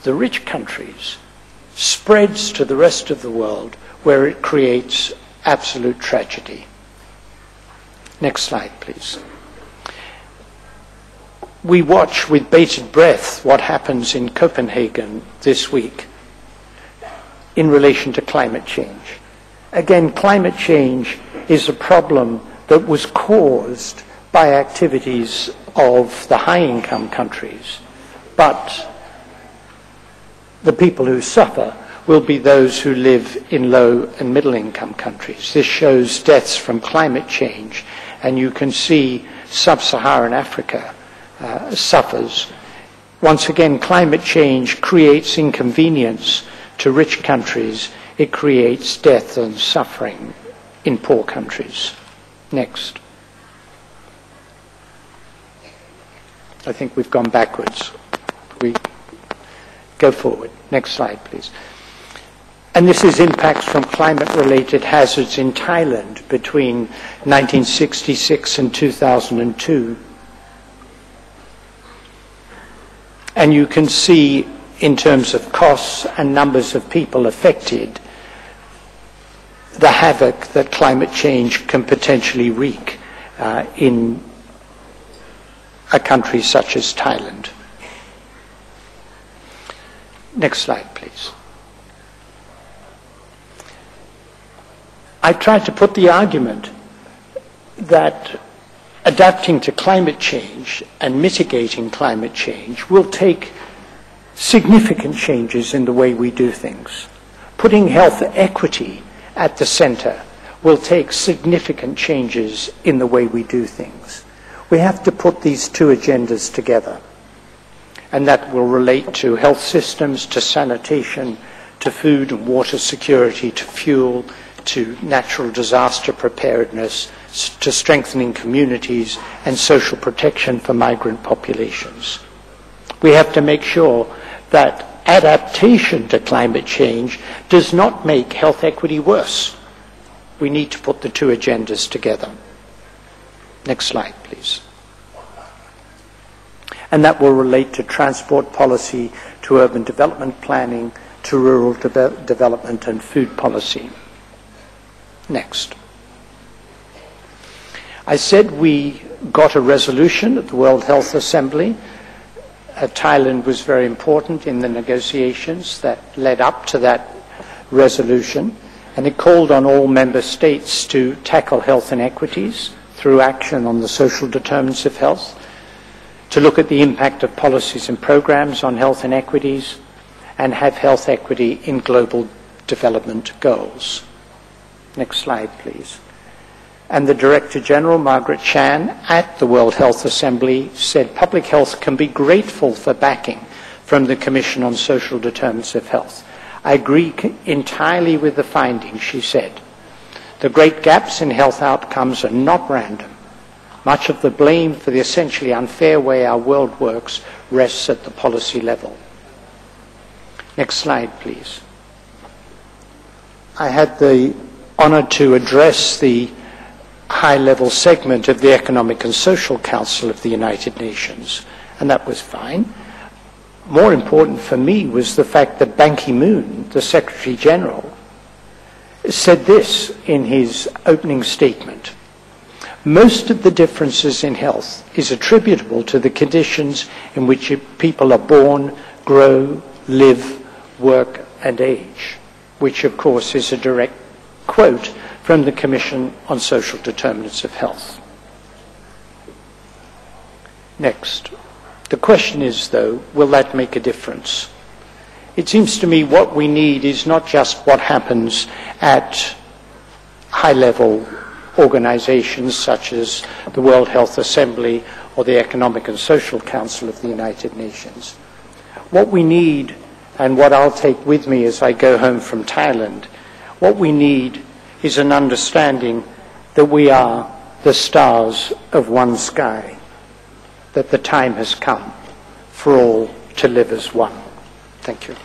the rich countries spreads to the rest of the world where it creates absolute tragedy. Next slide, please. We watch with bated breath what happens in Copenhagen this week in relation to climate change. Again, climate change is a problem that was caused by activities of the high-income countries, but the people who suffer will be those who live in low and middle-income countries. This shows deaths from climate change, and you can see sub-Saharan Africa suffers. Once again, climate change creates inconvenience to rich countries. It creates death and suffering in poor countries. Next. I think we've gone backwards. We go forward. Next slide, please. And this is impacts from climate-related hazards in Thailand between 1966 and 2002. And you can see, in terms of costs and numbers of people affected, the havoc that climate change can potentially wreak in a country such as Thailand. Next slide, please. I tried to put the argument that adapting to climate change and mitigating climate change will take significant changes in the way we do things. Putting health equity at the centre will take significant changes in the way we do things. We have to put these two agendas together, and that will relate to health systems, to sanitation, to food and water security, to fuel, to natural disaster preparedness, to strengthening communities and social protection for migrant populations. We have to make sure that adaptation to climate change does not make health equity worse. We need to put the two agendas together. Next slide, please. And that will relate to transport policy, to urban development planning, to rural development and food policy. Next. I said we got a resolution at the World Health Assembly. Thailand was very important in the negotiations that led up to that resolution, and it called on all member states to tackle health inequities through action on the social determinants of health, to look at the impact of policies and programs on health inequities, and have health equity in global development goals. Next slide, please. And the Director General, Margaret Chan, at the World Health Assembly said public health can be grateful for backing from the Commission on Social Determinants of Health. I agree entirely with the findings, she said. The great gaps in health outcomes are not random. Much of the blame for the essentially unfair way our world works rests at the policy level. Next slide, please. I had the honour to address the high-level segment of the Economic and Social Council of the United Nations, and that was fine. More important for me was the fact that Ban Ki-moon, the Secretary General, said this in his opening statement: most of the differences in health is attributable to the conditions in which people are born, grow, live, work and age, which of course is a direct quote from the Commission on Social Determinants of Health. Next. The question is, though, will that make a difference? It seems to me what we need is not just what happens at high-level organizations such as the World Health Assembly or the Economic and Social Council of the United Nations. What we need, and what I'll take with me as I go home from Thailand, what we need is an understanding that we are the stars of one sky, that the time has come for all to live as one. Thank you.